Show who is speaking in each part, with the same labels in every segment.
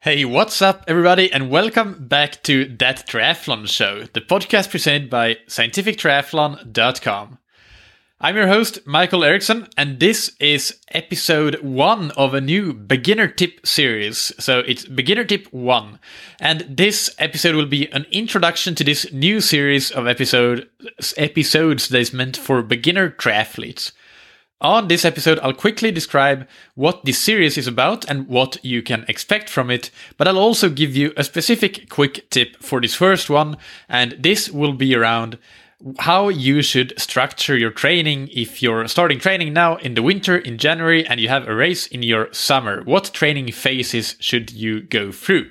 Speaker 1: Hey, what's up, everybody, and welcome back to That Triathlon Show, the podcast presented by scientifictriathlon.com. I'm your host, Michael Eriksson, and this is episode 1 of a new beginner tip series. So it's beginner tip 1. And this episode will be an introduction to this new series of episodes that is meant for beginner triathletes. On this episode, I'll quickly describe what this series is about and what you can expect from it, but I'll also give you a specific quick tip for this first one, and this will be around how you should structure your training if you're starting training now in the winter, in January, and you have a race in your summer. What training phases should you go through?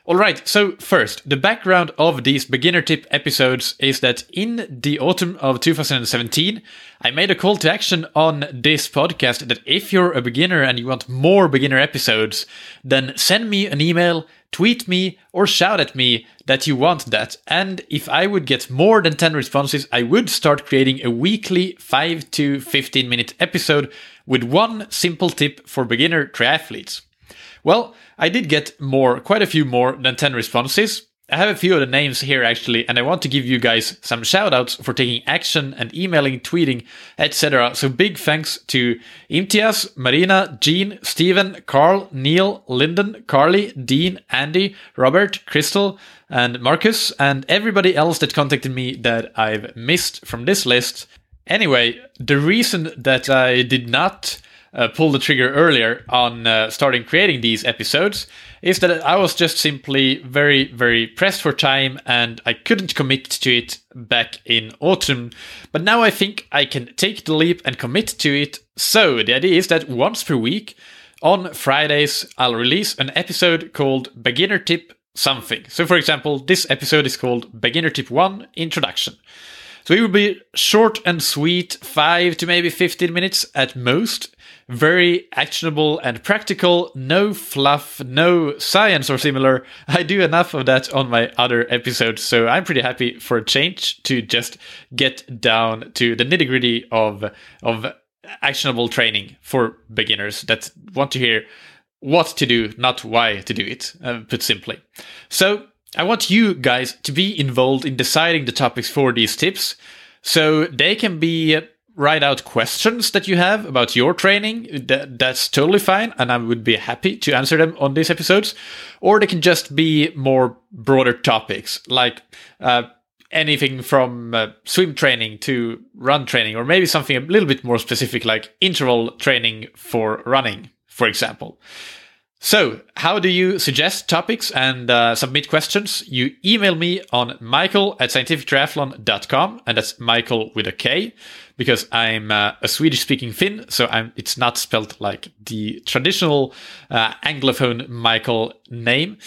Speaker 1: Alright, so first, the background of these beginner tip episodes is that in the autumn of 2017, I made a call to action on this podcast that if you're a beginner and you want more beginner episodes, then send me an email, tweet me, or shout at me that you want that. And if I would get more than 10 responses, I would start creating a weekly 5 to 15 minute episode with one simple tip for beginner triathletes. Well, I did get quite a few more than 10 responses. I have a few of the names here actually, and I want to give you guys some shoutouts for taking action and emailing, tweeting, etc. So big thanks to Imtiaz, Marina, Jean, Steven, Carl, Neil, Lyndon, Carly, Dean, Andy, Robert, Crystal, and Marcus, and everybody else that contacted me that I've missed from this list. Anyway, the reason that I did not pull the trigger earlier on starting creating these episodes is that I was just simply very, very pressed for time and I couldn't commit to it back in autumn. But now I think I can take the leap and commit to it. So the idea is that once per week on Fridays, I'll release an episode called Beginner Tip Something. So for example, this episode is called Beginner Tip 1 Introduction. So it will be short and sweet, 5 to maybe 15 minutes at most. Very actionable and practical, no fluff, no science or similar. I do enough of that on my other episodes, so I'm pretty happy for a change to just get down to the nitty-gritty of actionable training for beginners that want to hear what to do, not why to do it, put simply. So I want you guys to be involved in deciding the topics for these tips, so they can be write out questions that you have about your training. That's totally fine, and I would be happy to answer them on these episodes. Or they can just be more broader topics, like anything from swim training to run training, or maybe something a little bit more specific, like interval training for running, for example. So, how do you suggest topics and submit questions? You email me on michael@scientifictriathlon.com, and that's Michael with a K, because I'm a Swedish-speaking Finn, so it's not spelled like the traditional Anglophone Michael name.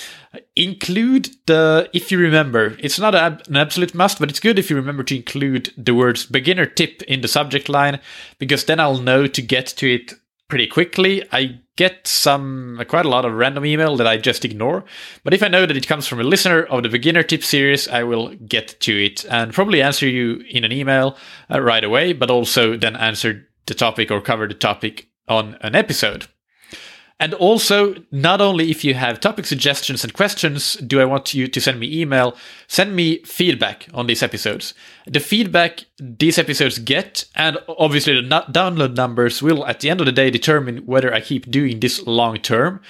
Speaker 1: Include if you remember, it's not an absolute must, but it's good if you remember to include the words beginner tip in the subject line, because then I'll know to get to it pretty quickly. I get quite a lot of random email that I just ignore, but if I know that it comes from a listener of the beginner tip series, I will get to it and probably answer you in an email right away, but also then answer the topic or cover the topic on an episode. And also, not only if you have topic suggestions and questions do I want you to send me email, send me feedback on these episodes. The feedback these episodes get, and obviously the download numbers, will at the end of the day determine whether I keep doing this long term,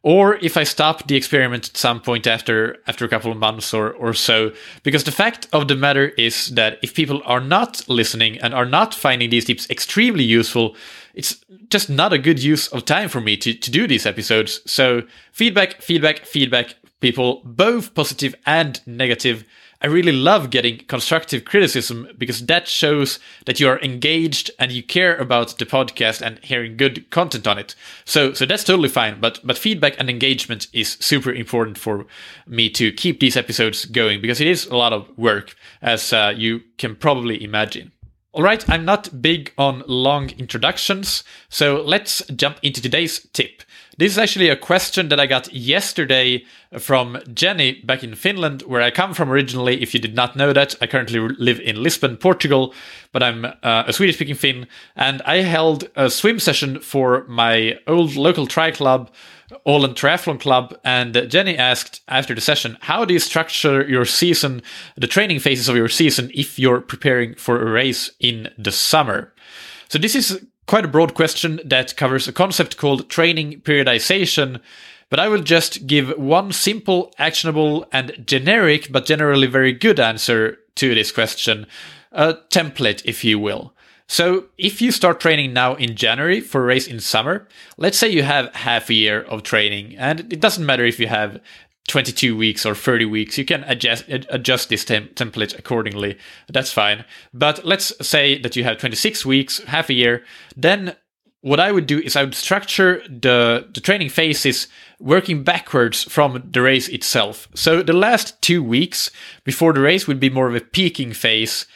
Speaker 1: or if I stop the experiment at some point after a couple of months or so. Because the fact of the matter is that if people are not listening and are not finding these tips extremely useful, it's just not a good use of time for me to do these episodes. So feedback, people, both positive and negative. I really love getting constructive criticism because that shows that you are engaged and you care about the podcast and hearing good content on it. So that's totally fine. But feedback and engagement is super important for me to keep these episodes going, because it is a lot of work, as you can probably imagine. All right, I'm not big on long introductions, so let's jump into today's tip. This is actually a question that I got yesterday from Jenny back in Finland, where I come from originally. If you did not know that, I currently live in Lisbon, Portugal, but I'm a Swedish-speaking Finn, and I held a swim session for my old local tri club Åland Triathlon Club, and Jenny asked after the session, how do you structure your season, the training phases of your season, if you're preparing for a race in the summer? So this is quite a broad question that covers a concept called training periodization, but I will just give one simple, actionable, and generic, but generally very good answer to this question, a template, if you will. So if you start training now in January for a race in summer, let's say you have half a year of training, and it doesn't matter if you have 22 weeks or 30 weeks, you can adjust this template accordingly. That's fine. But let's say that you have 26 weeks, half a year, then what I would do is I would structure the training phases working backwards from the race itself. So the last 2 weeks before the race would be more of a peaking phase,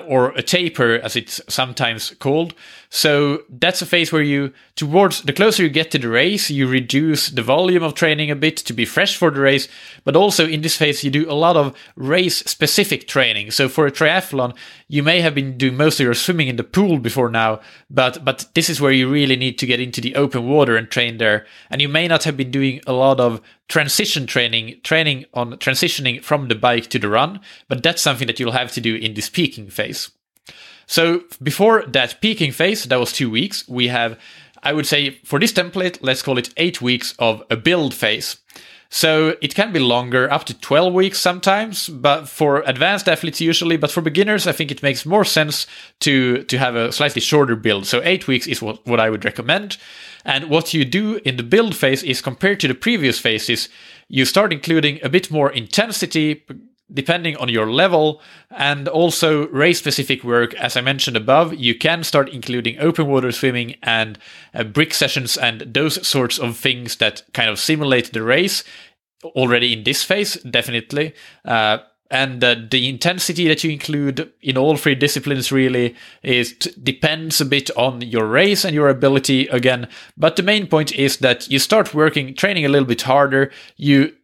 Speaker 1: or a taper, as it's sometimes called. So that's a phase where you, towards the closer you get to the race, you reduce the volume of training a bit to be fresh for the race. But also in this phase, you do a lot of race-specific training. So for a triathlon, you may have been doing most of your swimming in the pool before now, but this is where you really need to get into the open water and train there. And you may not have been doing a lot of transition training on transitioning from the bike to the run, but that's something that you'll have to do in this peaking phase. So before that peaking phase, that was 2 weeks, we have, I would say for this template, let's call it 8 weeks of a build phase. So it can be longer, up to 12 weeks sometimes, but for advanced athletes usually, but for beginners, I think it makes more sense to have a slightly shorter build. So 8 weeks is what I would recommend. And what you do in the build phase is, compared to the previous phases, you start including a bit more intensity, depending on your level, and also race-specific work. As I mentioned above, you can start including open water swimming and brick sessions and those sorts of things that kind of simulate the race already in this phase, definitely. And the intensity that you include in all three disciplines really depends a bit on your race and your ability again. But the main point is that you start training a little bit harder. You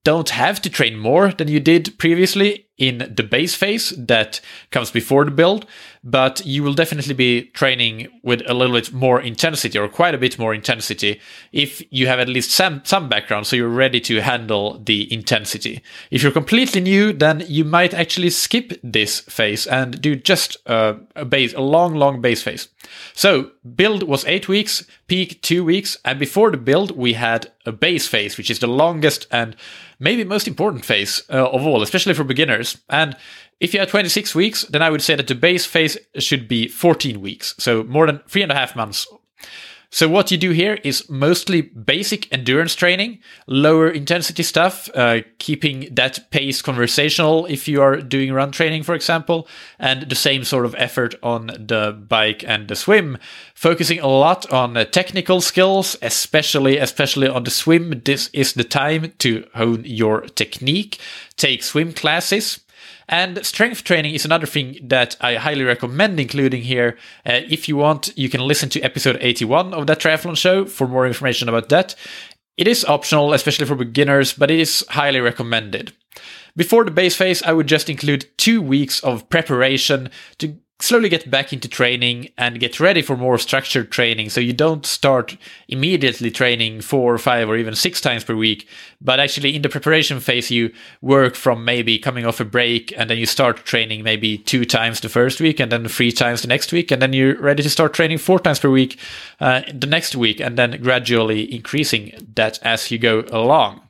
Speaker 1: don't have to train more than you did previously in the base phase that comes before the build, but you will definitely be training with a little bit more intensity, or quite a bit more intensity, if you have at least some background, so you're ready to handle the intensity. If you're completely new, then you might actually skip this phase and do just a long base phase. So build was 8 weeks, peak 2 weeks, and before the build we had a base phase, which is the longest and maybe most important phase of all, especially for beginners. And if you have 26 weeks, then I would say that the base phase should be 14 weeks, so more than 3.5 months. So what you do here is mostly basic endurance training, lower intensity stuff, keeping that pace conversational if you are doing run training, for example, and the same sort of effort on the bike and the swim, focusing a lot on technical skills, especially on the swim. This is the time to hone your technique, take swim classes. And strength training is another thing that I highly recommend including here. If you want, you can listen to episode 81 of that triathlon show for more information about that. It is optional, especially for beginners, but it is highly recommended. Before the base phase, I would just include 2 weeks of preparation to slowly get back into training and get ready for more structured training. So you don't start immediately training 4 or 5 or even 6 times per week, but actually in the preparation phase, you work from maybe coming off a break, and then you start training maybe 2 times the first week and then 3 times the next week. And then you're ready to start training 4 times per week the next week, and then gradually increasing that as you go along.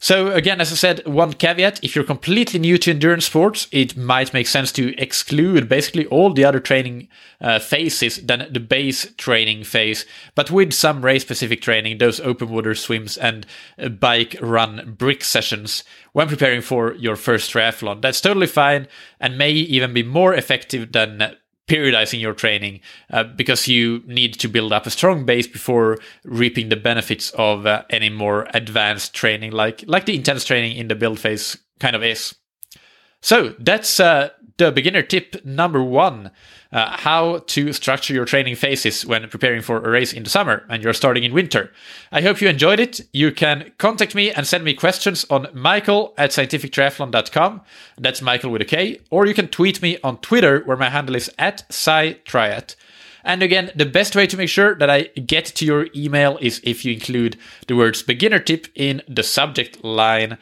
Speaker 1: So again, as I said, one caveat: if you're completely new to endurance sports, it might make sense to exclude basically all the other training phases than the base training phase, but with some race-specific training, those open water swims and bike run brick sessions when preparing for your first triathlon. That's totally fine and may even be more effective than periodizing your training, because you need to build up a strong base before reaping the benefits of any more advanced training, like the intense training in the build phase kind of is. So that's the beginner tip number 1, how to structure your training phases when preparing for a race in the summer and you're starting in winter. I hope you enjoyed it. You can contact me and send me questions on michael@scientifictriathlon.com. That's Michael with a K. Or you can tweet me on Twitter, where my handle is @SciTriat. And again, the best way to make sure that I get to your email is if you include the words beginner tip in the subject line.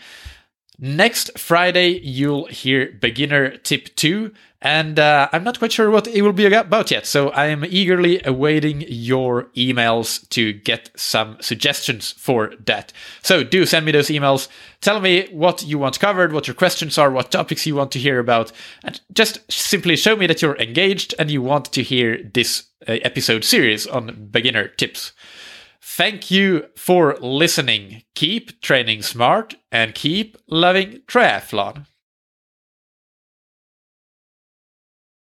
Speaker 1: Next Friday, you'll hear beginner tip 2, and I'm not quite sure what it will be about yet, so I am eagerly awaiting your emails to get some suggestions for that. So do send me those emails. Tell me what you want covered, what your questions are, what topics you want to hear about, and just simply show me that you're engaged and you want to hear this episode series on beginner tips. Thank you for listening. Keep training smart and keep loving triathlon.